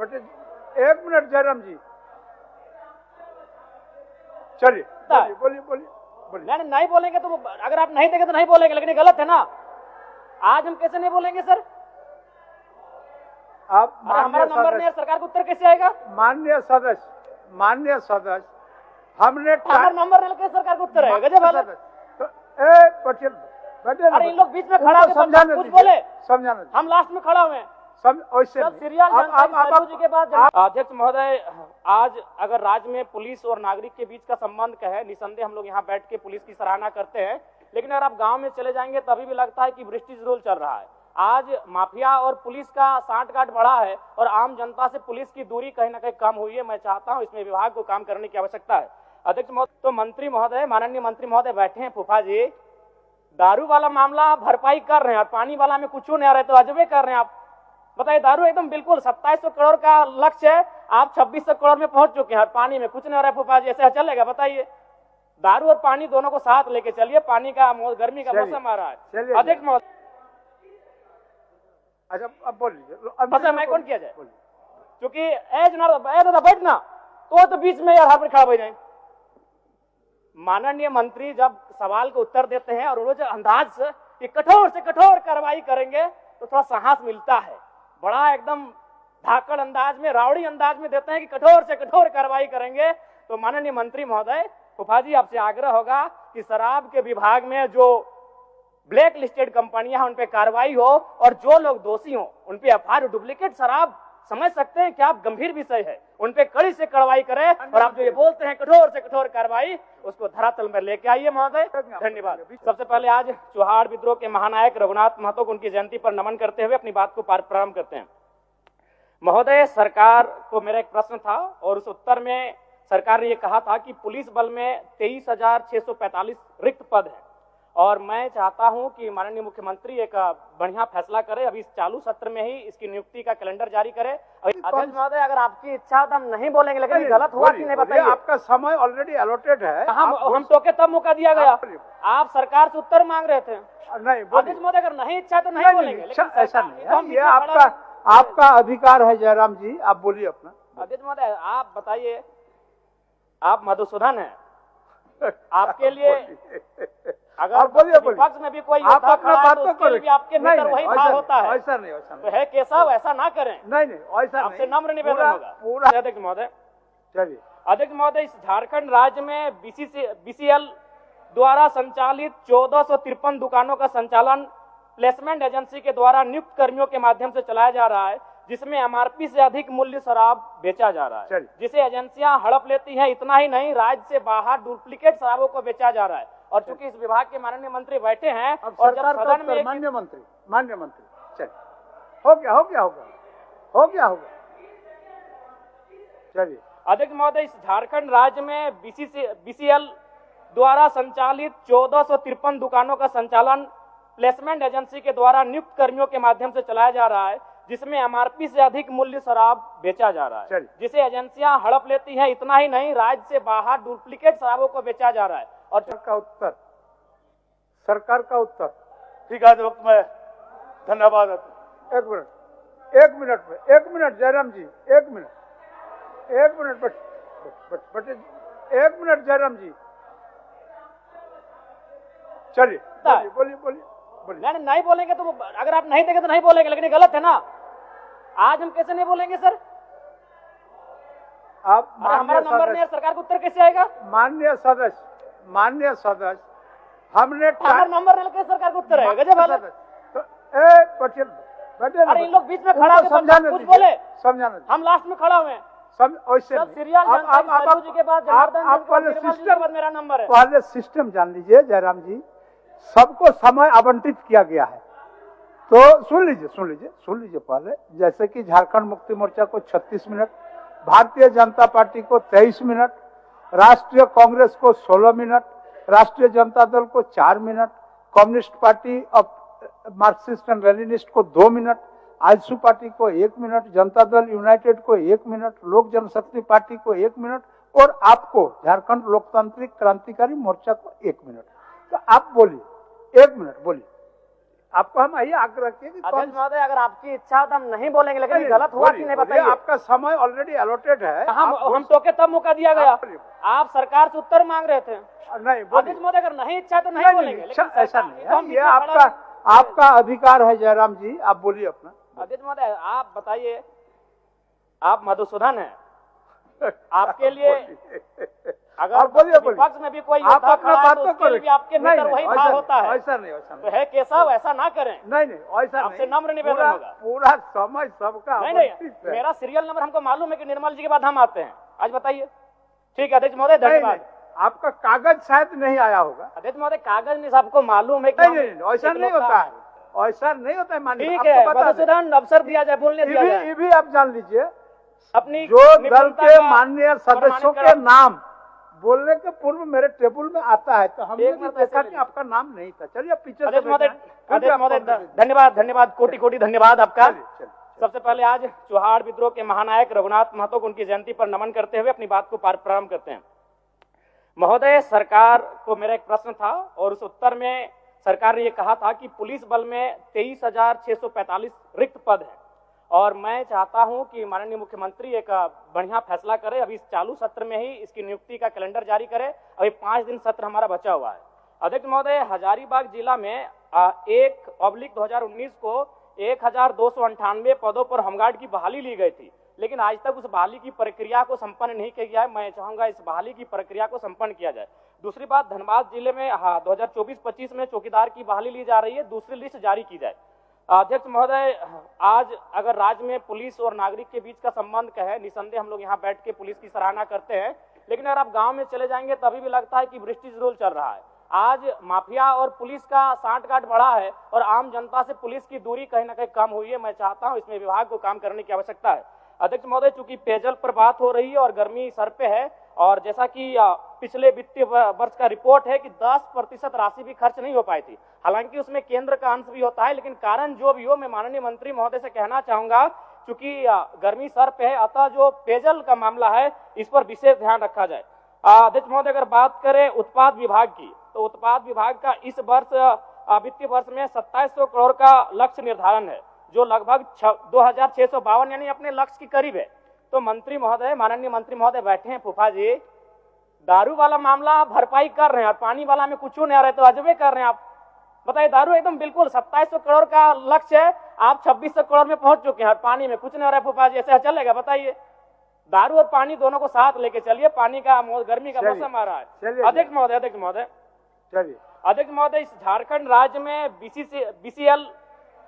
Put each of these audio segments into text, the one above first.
बटे 1 मिनट जयराम जी, चलिए बोलिए बोलिए बोलिए। नहीं बोलेंगे तो अगर आप नहीं देंगे तो नहीं बोलेंगे, लेकिन ये गलत है ना। आज हम कैसे नहीं बोलेंगे सर? आप हमारा नंबर नहीं है, सरकार को उत्तर कैसे आएगा? माननीय सदस्य हमने हमारा नंबर नहीं लेके सरकार को उत्तर आएगा? गजब हाल है। अरे इन लोग बीच में खड़ा होकर कुछ बोले, समझाना, हम लास्ट में खड़ा हुए हैं। जी के बाद अध्यक्ष महोदय, आज अगर राज्य में पुलिस और नागरिक के बीच का संबंध का है, निसंदेह हम लोग यहाँ बैठ के पुलिस की सराहना करते हैं, लेकिन अगर आप गांव में चले जाएंगे तो अभी भी लगता है कि ब्रिटिश रूल चल रहा है। आज माफिया और पुलिस का सांठगांठ बढ़ा है और आम जनता से पुलिस की दूरी कहीं ना कहीं कम हुई है। मैं चाहता हूं इसमें विभाग को काम करने की आवश्यकता है। अध्यक्ष महोदय, तो मंत्री महोदय, माननीय मंत्री महोदय बैठे हैं, फूफा जी, दारू वाला मामला आप भरपाई कर रहे हैं और पानी वाला में कुछ नहीं आ रहे, तो अजबे कर रहे हैं आप। बताइए, दारू एकदम बिल्कुल 2700 करोड़ का लक्ष्य है, आप 2600 करोड़ में पहुंच चुके हैं, पानी में कुछ नहीं हो रहा है। फूफा जी, ऐसा चलेगा? बताइए, दारू और पानी दोनों को साथ लेके चलिए, पानी का गर्मी का मौसम आ रहा है। अध्यक्ष महोदय, अच्छा अब बोल लीजिए, मैं कौन किया जाए, क्योंकि एज ना बैठना तो बीच में यार हाथ खड़ा हो जाए। माननीय मंत्री जब सवाल को उत्तर देते हैं और वो जो अंदाज से कठोर कार्रवाई करेंगे तो थोड़ा साहस मिलता है। बड़ा एकदम धाकड़ अंदाज में, रावड़ी अंदाज में देते हैं कि कठोर से कठोर कार्रवाई करेंगे। तो माननीय मंत्री महोदय, फूफा जी, आपसे आग्रह होगा कि शराब के विभाग में जो ब्लैक लिस्टेड कंपनियां हैं उन पे कार्रवाई हो और जो लोग दोषी हो उन पे एफआईआर, डुप्लीकेट शराब समझ सकते हैं कि आप गंभीर विषय है, उन पे कड़ी से कार्रवाई करें और आप जो ये बोलते हैं कठोर से कठोर कार्रवाई, उसको धरातल में लेके आइए महोदय। धन्यवाद। सबसे पहले आज चौहाड़ विद्रोह के महानायक रघुनाथ महतो को उनकी जयंती पर नमन करते हुए अपनी बात को प्रारंभ करते हैं। महोदय, सरकार को मेरा एक प्रश्न था और उस उत्तर में सरकार ने ये कहा था कि पुलिस बल में 23,645 रिक्त पद है और मैं चाहता हूं कि माननीय मुख्यमंत्री एक बढ़िया फैसला करे, अभी इस चालू सत्र में ही इसकी नियुक्ति का कैलेंडर जारी करे। अध्यक्ष महोदय, अगर आपकी इच्छा हो तो हम नहीं बोलेंगे, लेकिन गलत हुआ कि नहीं बताइए? आपका समय ऑलरेडी अलॉटेड है। हम टोके तब मौका दिया गया, आप सरकार से उत्तर मांग रहे थे। नहीं अध्यक्ष महोदय, अगर नहीं इच्छा तो नहीं बोलेंगे, ऐसा नहीं, ये आपका अधिकार है। जयराम जी, आप बोलिए अपना। अध्यक्ष महोदय, आप बताइए, आप मधुसूदन है, आपके लिए अगर विपक्ष में भी कोई योद्धा खड़ा है तो उसके लिए भी आपके भीतर वही भाव होता है। ऐसा नहीं, तो है केशव, ऐसा ना करें। नहीं, ऐसा नहीं, आपसे नम्र निवेदन होगा। अध्यक्ष महोदय, चलिए। अध्यक्ष महोदय, इस झारखंड राज्य में बीसीएल द्वारा संचालित 1453 दुकानों का संचालन प्लेसमेंट एजेंसी के द्वारा नियुक्त कर्मियों के माध्यम से चलाया जा रहा है, जिसमें एमआरपी से अधिक मूल्य शराब बेचा जा रहा है, जिसे एजेंसियां हड़प लेती हैं। इतना ही नहीं, राज्य से बाहर डुप्लीकेट शराबों को बेचा जा रहा है। और चूंकि इस विभाग के माननीय मंत्री बैठे हैं और जब सदन में माननीय मंत्री चलिए, हो गया चलिए। अध्यक्ष महोदय, इस झारखंड राज्य में बीसीएल द्वारा संचालित 1453 दुकानों का संचालन प्लेसमेंट एजेंसी के द्वारा नियुक्त कर्मियों के माध्यम से चलाया जा रहा है, जिसमें एमआरपी से अधिक मूल्य शराब बेचा जा रहा है, जिसे एजेंसियां हड़प लेती हैं। इतना ही नहीं, राज्य से बाहर डुप्लीकेट शराबों को बेचा जा रहा है। और सरकार का उत्तर ठीक है, वक्त में धन्यवाद। एक मिनट जयराम जी, एक मिनट बटे 1 मिनट जयराम जी, चलिए बोलिए। नहीं बोलेंगे तो अगर आप नहीं देंगे तो नहीं बोलेंगे, लेकिन ये गलत है ना। आज हम कैसे नहीं बोलेंगे सर? हमारा नंबर नहीं है, सरकार को उत्तर कैसे आएगा? माननीय सदस्य हमने हमारा नंबर नहीं लेके सरकार को उत्तर आएगा? गजब हाल है। अरे इन लोग बीच में खड़ा होकर कुछ बोले, समझाना, हम लास्ट में खड़ा हुए हैं। जी के बाद मेरा नंबर है। पहले सिस्टम जान लीजिए जयराम जी, सबको समय आवंटित किया गया है, तो सुन लीजिए पहले। जैसे कि झारखंड मुक्ति मोर्चा को 36 मिनट, भारतीय जनता पार्टी को 23 मिनट, राष्ट्रीय कांग्रेस को 16 मिनट, राष्ट्रीय जनता दल को 4 minute, communist party of Marxist and Leninist को 2 मिनट, आजसू पार्टी को 1 मिनट, जनता दल यूनाइटेड को 1 मिनट, लोक जनशक्ति पार्टी को 1 मिनट और आपको झारखंड लोकतांत्रिक क्रांतिकारी मोर्चा को 1 मिनट। तो आप बोलिए, 1 मिनट बोलिए। आपको हम यही आग्रह किए कि अध्यक्ष महोदय, अगर आपकी इच्छा हो तो हम नहीं बोलेंगे, लेकिन ये गलत हुआ कि नहीं बताइए। आपका समय ऑलरेडी अलॉटेड है। हम टोके तब मौका दिया गया, आप सरकार से उत्तर मांग रहे थे। नहीं अध्यक्ष महोदय, अगर नहीं इच्छा तो नहीं बोलेंगे, लेकिन ऐसा नहीं है, ये आपका अधिकार है जयराम जी, आप बोलिए अपना। अध्यक्ष महोदय, आप बताइए, आप मधुसूदन हैं, आपके लिए अगर विपक्ष में भी कोई योद्धा खड़ा है तो उसके लिए भी आपके भीतर वही भाव होता है। ऐसा नहीं तो है केशव, ऐसा ना करें। नहीं ऐसा नहीं, आपसे नम्र निवेदन होगा। पूरा समय सबका नहीं, मेरा सीरियल नंबर हमको मालूम है कि निर्मल जी के बाद हम आते हैं। आज बताइए। ठीक है अध्यक्ष महोदय, धन्यवाद। आपका कागज शायद नहीं आया होगा। अध्यक्ष महोदय, कागज नहीं, सबको मालूम है कि नहीं ऐसा नहीं होता है, ऐसा नहीं होता है। माननीय, ठीक है, मधुसूदन अवसर दिया जाए, बोलने दिया जाए। ये भी आप जान लीजिए, अपनी जो दल के माननीय सदस्यों के नाम बोलने के पूर्व मेरे टेबल में आता है, तो हमने भी देखा कि आपका नाम नहीं था। चलिए पीछे से धन्यवाद, कोटि कोटि धन्यवाद आपका। सबसे पहले आज चौहाड़ विद्रोह के महानायक रघुनाथ महतो को उनकी जयंती पर नमन करते हुए अपनी बात को प्रारंभ करते हैं। महोदय, सरकार को मेरा एक प्रश्न था और उस उत्तर में सरकार ने ये कहा था कि पुलिस बल में 23,645 रिक्त पद है और मैं चाहता हूं कि माननीय मुख्यमंत्री एक बढ़िया फैसला करे, अभी इस चालू सत्र में ही इसकी नियुक्ति का कैलेंडर जारी करे। अभी 5 दिन सत्र हमारा बचा हुआ है। अध्यक्ष महोदय, हजारीबाग जिला में 1/2019 को 1,298 पदों पर होमगार्ड की बहाली ली गई थी, लेकिन आज तक उस बहाली की प्रक्रिया को संपन्न नहीं किया गया है। मैं चाहूंगा इस बहाली की प्रक्रिया को संपन्न किया जाए। दूसरी बात, धनबाद जिले में 2024-25 में चौकीदार की बहाली ली जा रही है, दूसरी लिस्ट जारी की जाए। अध्यक्ष महोदय, आज अगर राज्य में पुलिस और नागरिक के बीच का संबंध कहे, निसंदेह हम लोग यहाँ बैठ के पुलिस की सराहना करते हैं, लेकिन अगर आप गांव में चले जाएंगे तभी भी लगता है कि ब्रिटिश रूल चल रहा है। आज माफिया और पुलिस का सांठगांठ बढ़ा है और आम जनता से पुलिस की दूरी कहीं ना कहीं कम हुई है। मैं चाहता हूं इसमें विभाग को काम करने की आवश्यकता है। अध्यक्ष महोदय, चूंकि पेयजल पर बात हो रही है और गर्मी सर पे है, और जैसा कि पिछले वित्तीय वर्ष का रिपोर्ट है कि 10% राशि भी खर्च नहीं हो पाई थी। हालांकि उसमें केंद्र का अंश भी होता है, लेकिन कारण जो भी हो, मैं माननीय मंत्री महोदय से कहना चाहूंगा, चूंकि गर्मी सर पे है, अतः जो पेयजल का मामला है इस पर विशेष ध्यान रखा जाए। अध्यक्ष महोदय, अगर बात करें उत्पाद विभाग की, तो उत्पाद विभाग का इस वर्ष वित्तीय वर्ष में 2700 करोड़ का लक्ष्य निर्धारण है, जो लगभग 2652 यानी अपने लक्ष्य के करीब है। तो मंत्री महोदय, माननीय मंत्री महोदय बैठे हैं, फूफा जी, दारू वाला मामला भरपाई कर रहे हैं और पानी वाला में कुछ नहीं आ रहा है, तो अजबे कर रहे हैं आप। बताइए, दारू एकदम बिल्कुल 2700 करोड़ का लक्ष्य है, आप 2600 करोड़ में पहुंच चुके हैं और पानी में कुछ नहीं हो रहा है। फूफा जी, ऐसे चलेगा? बताइए, दारू और पानी दोनों को साथ लेके चलिए, पानी का गर्मी का मौसम आ रहा है। अध्यक्ष महोदय, इस झारखंड राज्य में बीसीएल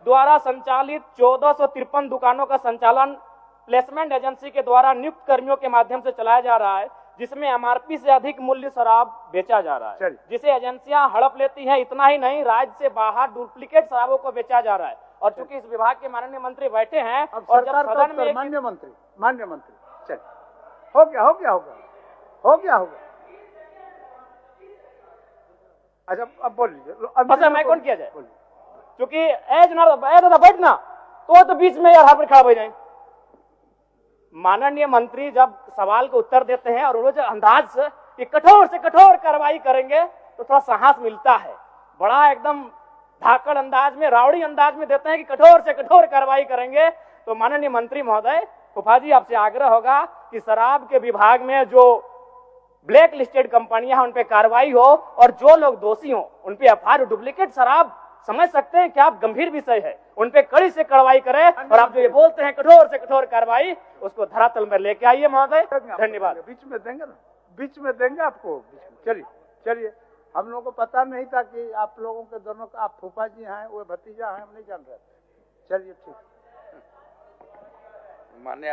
द्वारा संचालित 1453 दुकानों का संचालन प्लेसमेंट एजेंसी के द्वारा नियुक्त कर्मियों के माध्यम से चलाया जा रहा है, जिसमें एमआरपी से अधिक मूल्य शराब बेचा जा रहा है, जिसे एजेंसियां हड़प लेती हैं। इतना ही नहीं, राज्य से बाहर डुप्लीकेट शराबों को बेचा जा रहा है। और चूंकि इस विभाग के माननीय मंत्री बैठे हैं और जब सदन में माननीय मंत्री चल हो गया। अच्छा, अब बोल लीजिए। अच्छा, मैं कौन किया जाए? क्योंकि बैठना तो बीच में यार हाथ खड़ा हो जाए। माननीय मंत्री जब सवाल को उत्तर देते हैं और वो जो अंदाज कि कठोर से कठोर कार्रवाई करेंगे, तो थोड़ा साहस मिलता है। बड़ा एकदम धाकड़ अंदाज में, रावड़ी अंदाज में देते हैं कि कठोर से कठोर कार्रवाई करेंगे। तो माननीय मंत्री महोदय, फूफा जी, आपसे आग्रह होगा कि शराब के विभाग में जो ब्लैक लिस्टेड कंपनियां उन पे कार्रवाई हो और जो लोग दोषी हो उन पे एफआईआर। डुप्लीकेट शराब समझ सकते हैं कि आप गंभीर विषय है, उन पे कड़ी से कार्रवाई करें और आप जो ये बोलते हैं कठोर से कठोर कार्रवाई, उसको धरातल में लेके आइए महोदय। धन्यवाद। बीच में देंगे ना, बीच में देंगे आपको। चलिए, हम लोगों को पता नहीं था कि आप लोगों के दोनों का, आप फूफा जी हैं, वो भतीजा हैं, हम नहीं जान रहे थे। चलिए, ठीक। माननीय